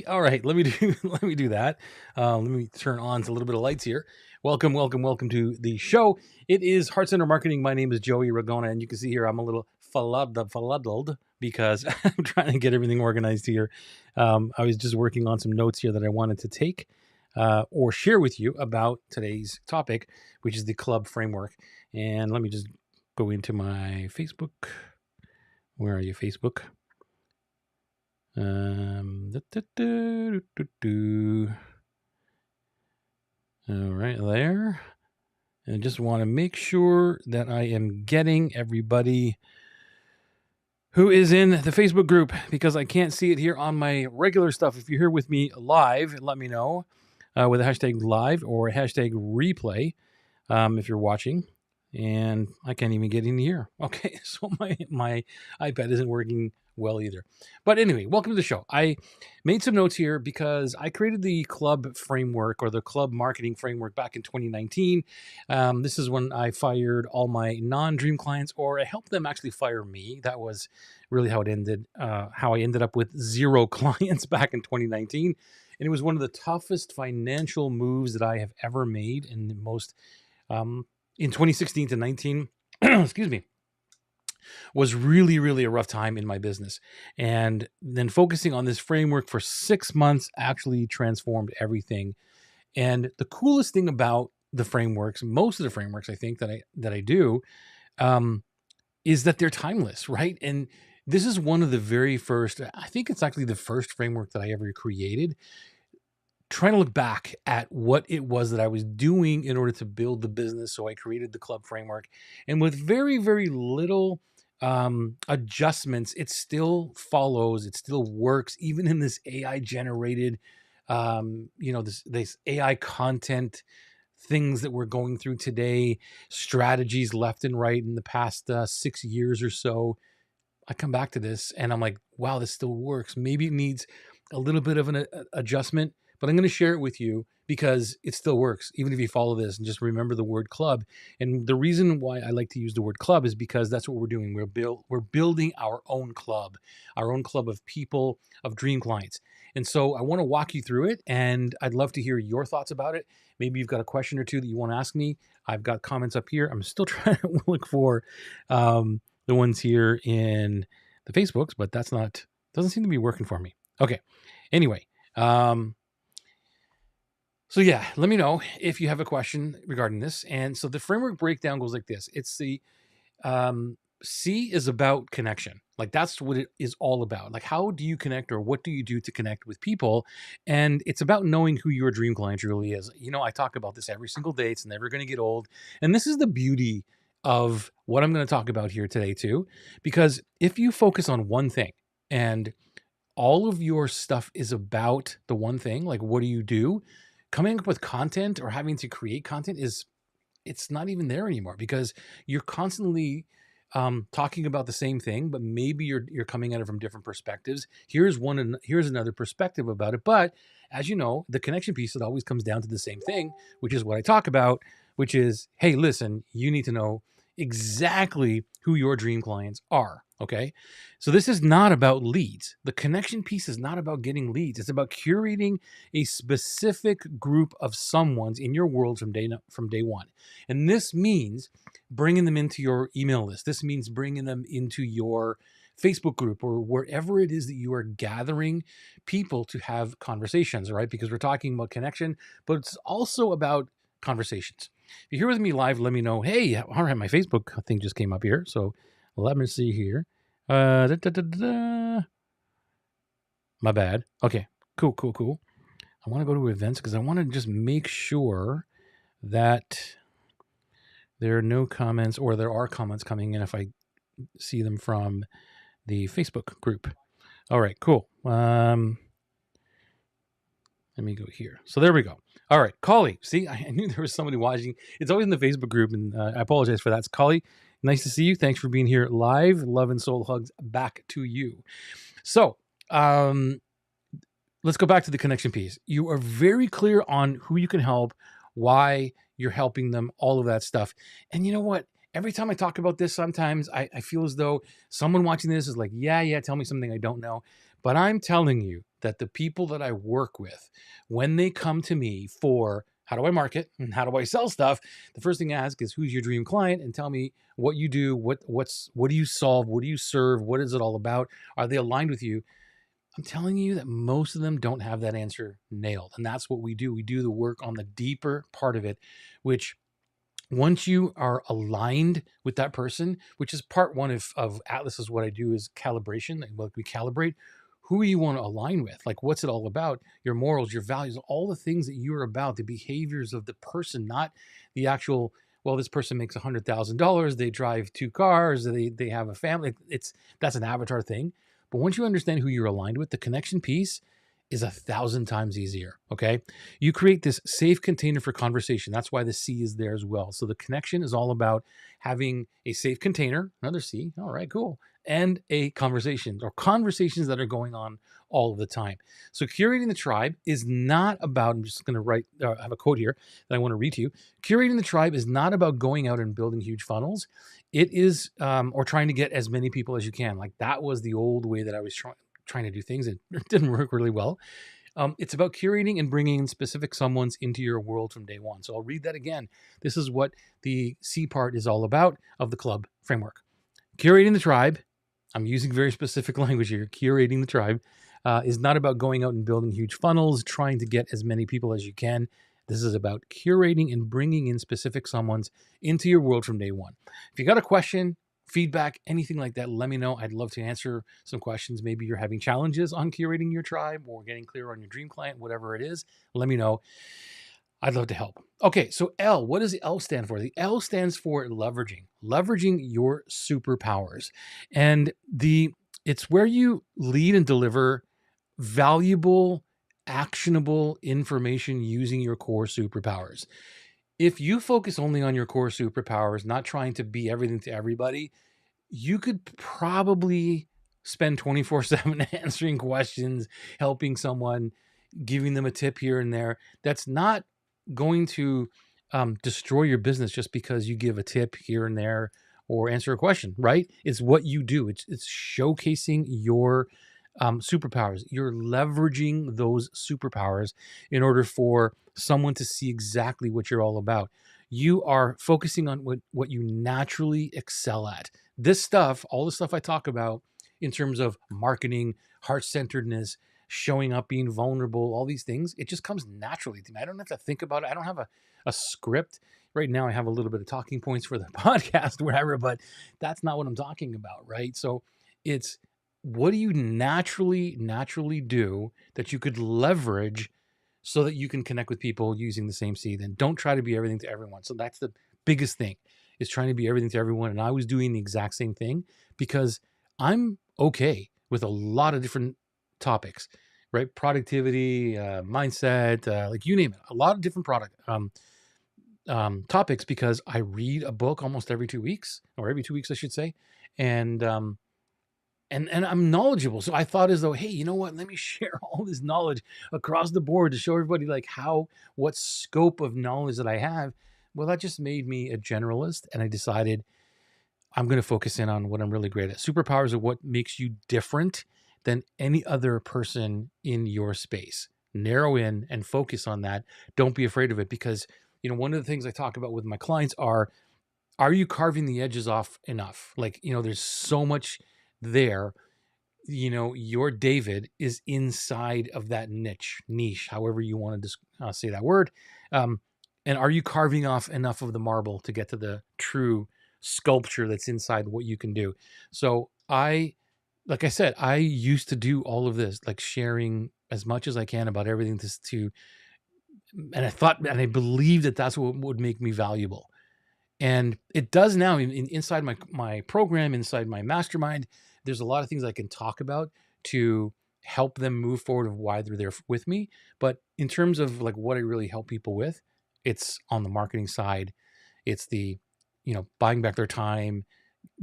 All right, let me do let me do that. Let me turn on a little bit of lights here. Welcome, welcome, welcome to the show. It is Heart Center Marketing. My name is Joey Ragona, and you can see here I'm a little fuddled because I'm trying to get everything organized here. I was just working on some notes here that I wanted to take or share with you about today's topic, which is the club framework. And let me just go into my Facebook. Where are you, Facebook? All right, there. And I just want to make sure that I am getting everybody who is in the Facebook group because I can't see it here on my regular stuff. If you're here with me live, let me know with a hashtag live or a hashtag replay if you're watching. And I can't even get in here. Okay, so my iPad isn't working well either. But anyway, welcome to the show. I made some notes here because I created the club framework or the club marketing framework back in 2019. This is when I fired all my non-dream clients, or I helped them actually fire me. That was really how it ended, how I ended up with 0 clients back in 2019. And it was one of the toughest financial moves that I have ever made, and the most in 2016 to 19, excuse me, was really, really a rough time in my business. And then focusing on this framework for 6 months actually transformed everything. And the coolest thing about the frameworks, most of the frameworks I think that I do, is that they're timeless, right? And this is one of the very first, I think it's actually the first framework that I ever created, trying to look back at what it was that I was doing in order to build the business. So I created the club framework, and with very, very little adjustments, it still follows, it still works, even in this AI generated, this AI content things that we're going through today, strategies left and right in the past 6 years or so. I come back to this and I'm like, wow, this still works. Maybe it needs a little bit of an adjustment, but I'm going to share it with you because it still works, even if you follow this and just remember the word club. And the reason why I like to use the word club is because that's what we're doing. We're building our own club of people, of dream clients. And so I want to walk you through it, and I'd love to hear your thoughts about it. Maybe you've got a question or two that you want to ask me. I've got comments up here. I'm still trying to look for the ones here in the Facebooks, but doesn't seem to be working for me. Okay. Anyway, so yeah, let me know if you have a question regarding this. And so the framework breakdown goes like this. It's the C is about connection. Like that's what it is all about. Like how do you connect, or what do you do to connect with people? And it's about knowing who your dream client really is. I talk about this every single day. It's never going to get old. And this is the beauty of what I'm going to talk about here today too, because if you focus on one thing and all of your stuff is about the one thing, like what do you do? Coming up with content or having to create content it's not even there anymore because you're constantly talking about the same thing, but maybe you're coming at it from different perspectives. Here's another perspective about it. But as you know, the connection piece, it always comes down to the same thing, which is what I talk about, which is, hey, listen, you need to know exactly who your dream clients are. Okay. So this is not about leads. The connection piece is not about getting leads. It's about curating a specific group of someone's in your world from day one. And this means bringing them into your email list. This means bringing them into your Facebook group or wherever it is that you are gathering people to have conversations, right? Because we're talking about connection, but it's also about conversations. If you're here with me live, let me know. Hey, all right, my Facebook thing just came up here. So let me see here. My bad. Okay, cool. I want to go to events because I want to just make sure that there are no comments, or there are comments coming in if I see them from the Facebook group. All right, cool. Let me go here. So there we go. All right, Collie. See, I knew there was somebody watching. It's always in the Facebook group, and I apologize for that. It's Collie. Nice to see you. Thanks for being here live. Love and soul hugs back to you. So let's go back to the connection piece. You are very clear on who you can help, why you're helping them, all of that stuff. And you know what? Every time I talk about this, sometimes I feel as though someone watching this is like, yeah, tell me something I don't know. But I'm telling you that the people that I work with, when they come to me for how do I market and how do I sell stuff, the first thing I ask is who's your dream client and tell me what you do, what do you solve, what do you serve, what is it all about? Are they aligned with you? I'm telling you that most of them don't have that answer nailed. And that's what we do. We do the work on the deeper part of it, which once you are aligned with that person, which is part one of Atlas, is what I do is calibration. Like we calibrate who you want to align with. Like, what's it all about? Your morals, your values, all the things that you're about, the behaviors of the person, not the actual, well, this person makes $100,000. They drive 2 cars. They have a family. That's an avatar thing. But once you understand who you're aligned with, the connection piece is 1,000 times easier. Okay. You create this safe container for conversation. That's why the C is there as well. So the connection is all about having a safe container, another C. All right, cool. And a conversation or conversations that are going on all of the time. So curating the tribe is not about, I'm just going to write, I have a quote here that I want to read to you. Curating the tribe is not about going out and building huge funnels. It is, or trying to get as many people as you can. Like that was the old way that I was trying to do things. It didn't work really well. It's about curating and bringing specific someones into your world from day one. So I'll read that again. This is what the C part is all about of the club framework. Curating the tribe, I'm using very specific language here, curating the tribe, is not about going out and building huge funnels, trying to get as many people as you can. This is about curating and bringing in specific someones into your world from day one. If you got a question, feedback, anything like that, let me know. I'd love to answer some questions. Maybe you're having challenges on curating your tribe or getting clear on your dream client, whatever it is, let me know. I'd love to help. Okay, so L, what does the L stand for? The L stands for leveraging your superpowers. And it's where you lead and deliver valuable, actionable information using your core superpowers. If you focus only on your core superpowers, not trying to be everything to everybody, you could probably spend 24/7 answering questions, helping someone, giving them a tip here and there. That's not going to destroy your business just because you give a tip here and there or answer a question, right? It's what you do. It's showcasing your superpowers. You're leveraging those superpowers in order for someone to see exactly what you're all about. You are focusing on what you naturally excel at. This stuff, all the stuff I talk about in terms of marketing, heart-centeredness, showing up, being vulnerable, all these things, it just comes naturally to me. I don't have to think about it. I don't have a script. Right now I have a little bit of talking points for the podcast, whatever, but that's not what I'm talking about, right? So it's what do you naturally do that you could leverage so that you can connect with people using the same seed. And don't try to be everything to everyone. So that's the biggest thing, is trying to be everything to everyone. And I was doing the exact same thing because I'm okay with a lot of different topics, right? Productivity, mindset, like you name it, a lot of different topics, because I read a book almost every 2 weeks, or every 2 weeks, I should say. And I'm knowledgeable. So I thought as though, hey, you know what? Let me share all this knowledge across the board to show everybody like what scope of knowledge that I have. Well, that just made me a generalist. And I decided I'm going to focus in on what I'm really great at. Superpowers are what makes you different than any other person in your space. Narrow in and focus on that. Don't be afraid of it, because, one of the things I talk about with my clients are you carving the edges off enough? Like, there's so much there. Your David is inside of that niche, however you want to say that word. And are you carving off enough of the marble to get to the true sculpture that's inside what you can do? So like I said, I used to do all of this, like sharing as much as I can about everything and I thought, and I believed that that's what would make me valuable. And it does now inside my program, inside my mastermind. There's a lot of things I can talk about to help them move forward of why they're there with me. But in terms of like what I really help people with, it's on the marketing side. It's the, buying back their time,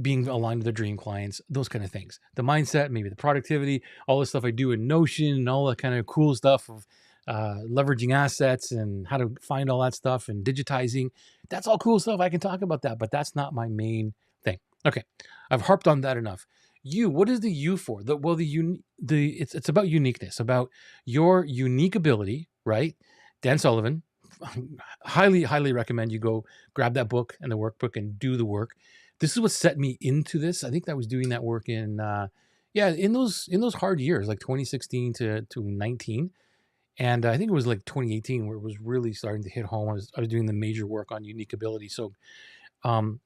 being aligned with their dream clients, those kind of things. The mindset, maybe the productivity, all the stuff I do in Notion and all that kind of cool stuff of leveraging assets and how to find all that stuff and digitizing. That's all cool stuff. I can talk about that, but that's not my main thing. Okay. I've harped on that enough. What is the U for? It's about uniqueness, about your unique ability, right? Dan Sullivan, highly recommend you go grab that book and the workbook and do the work. This is what set me into this. I think I was doing that work in in those hard years, like 2016 to 19. And I think it was like 2018 where it was really starting to hit home. I was doing the major work on unique ability. So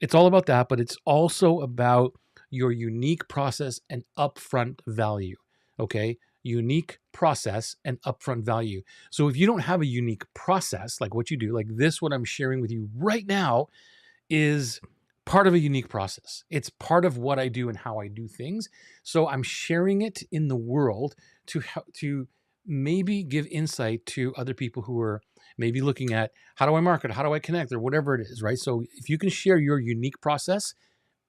it's all about that, but it's also about your unique process and upfront value. Okay. Unique process and upfront value. So if you don't have a unique process, like what you do, like this, what I'm sharing with you right now is part of a unique process. It's part of what I do and how I do things. So I'm sharing it in the world to maybe give insight to other people who are maybe looking at how do I market, how do I connect, or whatever it is, right? So if you can share your unique process,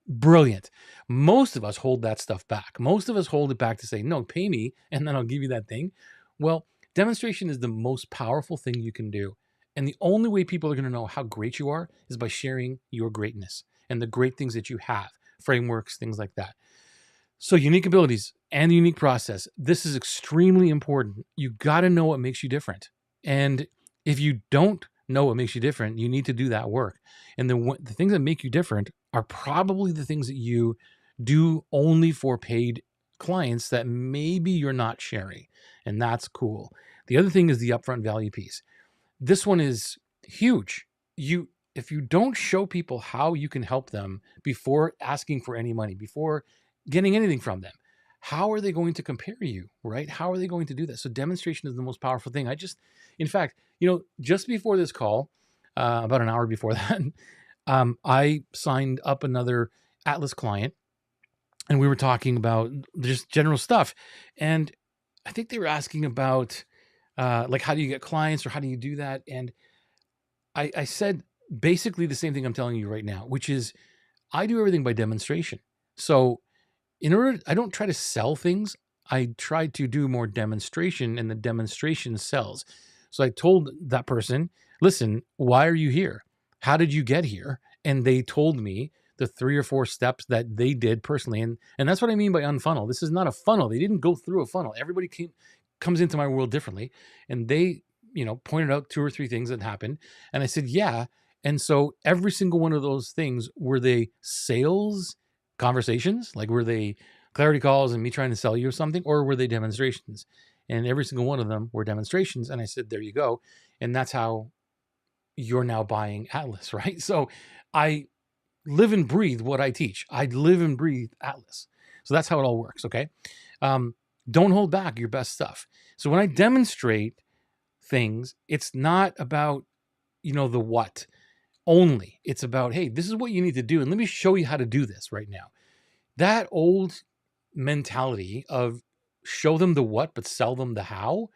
brilliant. Most of us hold that stuff back. Most of us hold it back to say, no, pay me, and then I'll give you that thing. Well, demonstration is the most powerful thing you can do. And the only way people are going to know how great you are is by sharing your greatness and the great things that you have, frameworks, things like that. So unique abilities and the unique process. This is extremely important. You got to know what makes you different. And if you don't know what makes you different, you need to do that work. And the things that make you different are probably the things that you do only for paid clients that maybe you're not sharing. And that's cool. The other thing is the upfront value piece. This one is huge. If you don't show people how you can help them before asking for any money, before getting anything from them, how are they going to compare you, right? How are they going to do that? So demonstration is the most powerful thing. In fact, just before this call, about an hour before that, I signed up another Atlas client, and we were talking about just general stuff. And I think they were asking about like, how do you get clients, or how do you do that? And I said basically the same thing I'm telling you right now, which is I do everything by demonstration. So I don't try to sell things. I try to do more demonstration, and the demonstration sells. So I told that person, listen, why are you here? How did you get here? And they told me the 3 or 4 steps that they did personally. And that's what I mean by unfunnel. This is not a funnel. They didn't go through a funnel. Everybody comes into my world differently. And they, pointed out 2 or 3 things that happened. And I said, yeah. And so every single one of those things, were they sales conversations? Like, were they clarity calls and me trying to sell you something, or were they demonstrations? And every single one of them were demonstrations. And I said, there you go. And that's how you're now buying Atlas, right? So I live and breathe what I teach. I live and breathe Atlas. So that's how it all works. Okay. Don't hold back your best stuff. So when I demonstrate things, it's not about, the what only. It's about, hey, this is what you need to do. And let me show you how to do this right now. That old mentality of show them the what, but sell them the how,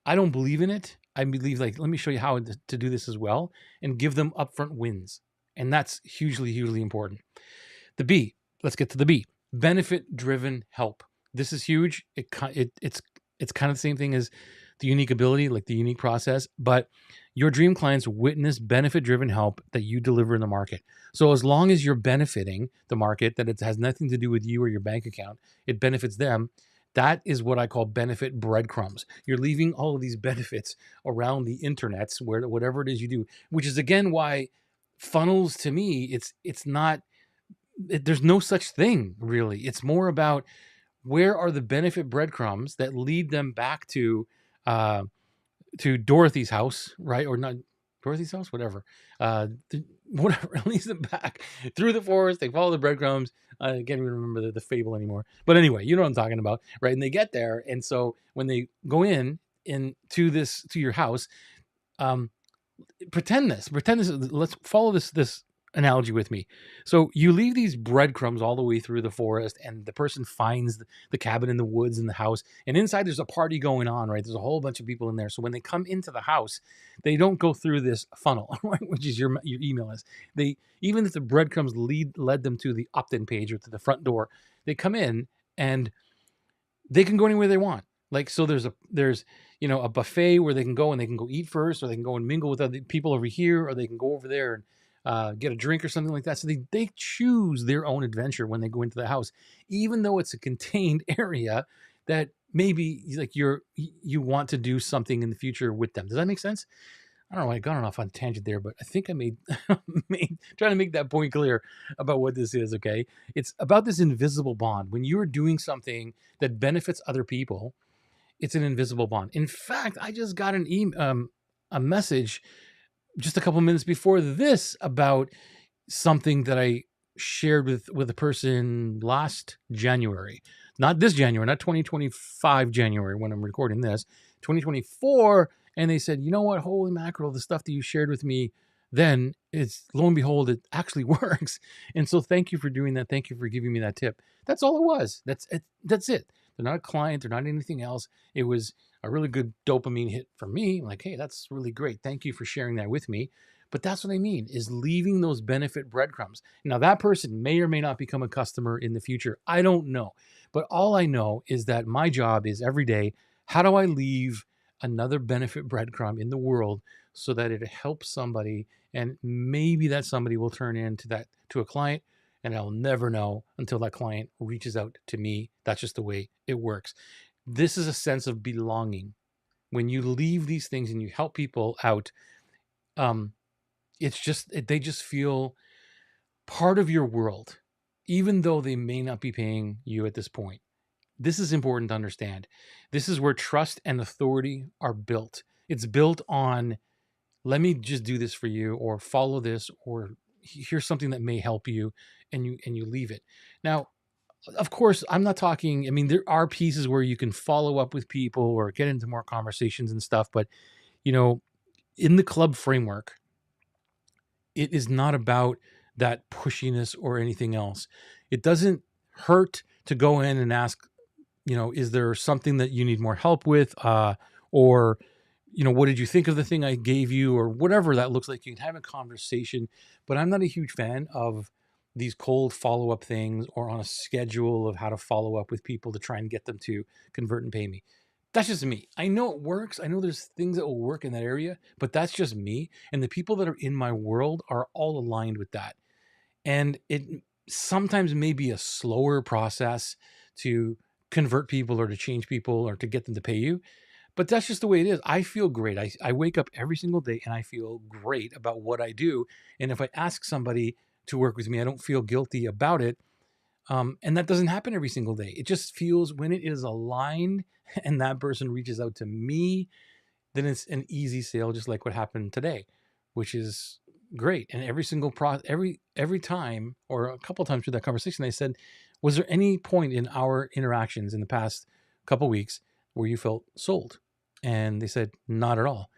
I don't believe in it. I believe, like, let me show you how to do this as well, and give them upfront wins. And that's hugely, hugely important. The B, let's get to the B, benefit-driven help. This is huge. It's kind of the same thing as the unique ability, like the unique process, but your dream clients witness benefit-driven help that you deliver in the market. So as long as you're benefiting the market, that it has nothing to do with you or your bank account, it benefits them. That is what I call benefit breadcrumbs. You're leaving all of these benefits around the internets, where whatever it is you do, which is again why funnels, to me, there's no such thing really. It's more about, where are the benefit breadcrumbs that lead them back to Dorothy's house, right? Or not Dorothy's house, whatever. Whatever, leads them back through the forest. They follow the breadcrumbs. I can't even remember the fable anymore. But anyway, you know what I'm talking about, right? And they get there, and so when they go to your house, pretend this. Let's follow this analogy with me. So you leave these breadcrumbs all the way through the forest, and the person finds the cabin in the woods and the house, and inside there's a party going on, right? There's a whole bunch of people in there. So when they come into the house, they don't go through this funnel, right? Which is your email list. Even if the breadcrumbs led them to the opt-in page or to the front door, they come in and they can go anywhere they want. Like, so there's a buffet where they can go, and they can go eat first, or they can go and mingle with other people over here, or they can go over there get a drink or something like that. So they choose their own adventure when they go into the house, even though it's a contained area that maybe like you want to do something in the future with them. Does that make sense? I don't know. I got off on a tangent there, but I think I made, trying to make that point clear about what this is. Okay. It's about this invisible bond. When you're doing something that benefits other people, it's an invisible bond. In fact, I just got a message just a couple minutes before this about something that I shared with a person last January, not this January, not 2025 January when I'm recording this, 2024. And they said, you know what? Holy mackerel, the stuff that you shared with me then, it's lo and behold, it actually works. And so thank you for doing that. Thank you for giving me that tip. That's all it was. That's it. That's it. They're not a client. They're not anything else. It was a really good dopamine hit for me. I'm like, hey, that's really great. Thank you for sharing that with me. But that's what I mean, is leaving those benefit breadcrumbs. Now, that person may or may not become a customer in the future. I don't know. But all I know is that my job is every day, how do I leave another benefit breadcrumb in the world so that it helps somebody, and maybe that somebody will turn into that to a client, and I'll never know until that client reaches out to me. That's just the way it works. This is a sense of belonging. When you leave these things and you help people out, it's just they just feel part of your world, even though they may not be paying you at this point. This is important to understand. This is where trust and authority are built. It's built on, let me just do this for you, or follow this, or here's something that may help you, and you leave it. Now, of course, I'm not talking, I mean, there are pieces where you can follow up with people or get into more conversations and stuff, but you know, in the club framework, it is not about that pushiness or anything else. It doesn't hurt to go in and ask, is there something that you need more help with? Or, what did you think of the thing I gave you, or whatever that looks like? You can have a conversation, but I'm not a huge fan of these cold follow-up things, or on a schedule of how to follow up with people to try and get them to convert and pay me. That's just me. I know it works. I know there's things that will work in that area, but that's just me. And the people that are in my world are all aligned with that. And it sometimes may be a slower process to convert people, or to change people, or to get them to pay you. But that's just the way it is. I feel great. I wake up every single day and I feel great about what I do. And if I ask somebody to work with me, I don't feel guilty about it. And that doesn't happen every single day. It just feels, when it is aligned and that person reaches out to me, then it's an easy sale, just like what happened today, which is great. And every single every time, or a couple of times through that conversation, I said, was there any point in our interactions in the past couple of weeks where you felt sold? And they said, not at all.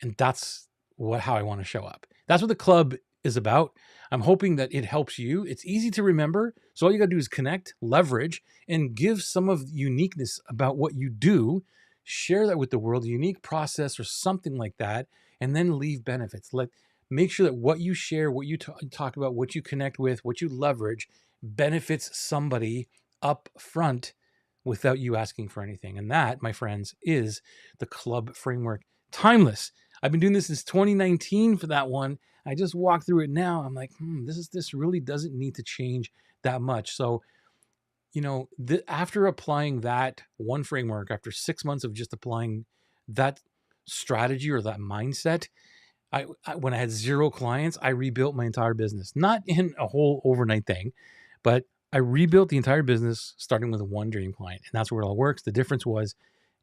And that's how I want to show up. That's what the club is about. I'm hoping that it helps you. It's easy to remember. So all you got to do is connect, leverage, and give some of the uniqueness about what you do. Share that with the world, a unique process or something like that, and then leave benefits. Make sure that what you share, what you talk about, what you connect with, what you leverage benefits somebody up front without you asking for anything. And that, my friends, is the club framework. Timeless. I've been doing this since 2019 for that one. I just walked through it now. I'm like, this really doesn't need to change that much. So, after applying that one framework, after 6 months of just applying that strategy or that mindset, when I had 0 clients, I rebuilt my entire business. Not in a whole overnight thing, but I rebuilt the entire business starting with one dream client. And that's where it all works. The difference was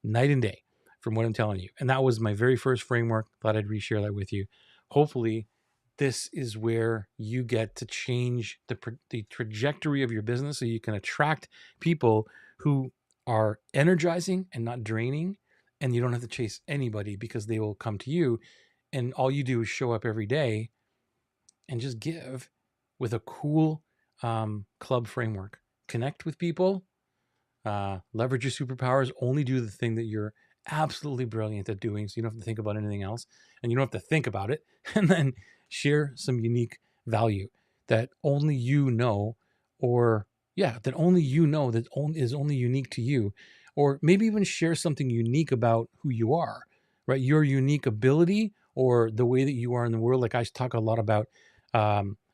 night and day from what I'm telling you. And that was my very first framework. Thought I'd reshare that with you. Hopefully, this is where you get to change the trajectory of your business, so you can attract people who are energizing and not draining. And you don't have to chase anybody, because they will come to you. And all you do is show up every day and just give with a cool club framework. Connect with people, leverage your superpowers, only do the thing that you're absolutely brilliant at doing, so you don't have to think about anything else, and you don't have to think about it. And then share some unique value that only you know, that only you know, that is only unique to you. Or maybe even share something unique about who you are, right? Your unique ability, or the way that you are in the world. Like I talk a lot about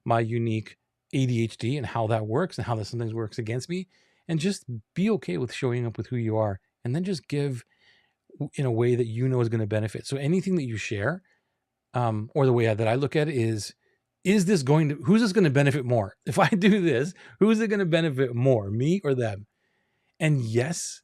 my unique ADHD and how that works and how that sometimes works against me, and just be okay with showing up with who you are, and then just give in a way that you know is going to benefit. So anything that you share, or the way that I look at it is this going to, who's this going to benefit more? If I do this, who's it going to benefit more, me or them? And yes,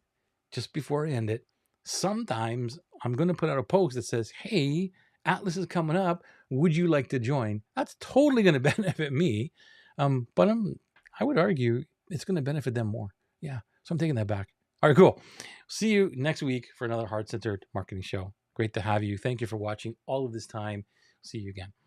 just before I end it, sometimes I'm going to put out a post that says, hey, Atlas is coming up. Would you like to join? That's totally going to benefit me. But I would argue it's going to benefit them more. Yeah. So I'm taking that back. All right, cool. See you next week for another heart-centered marketing show. Great to have you. Thank you for watching all of this time. See you again.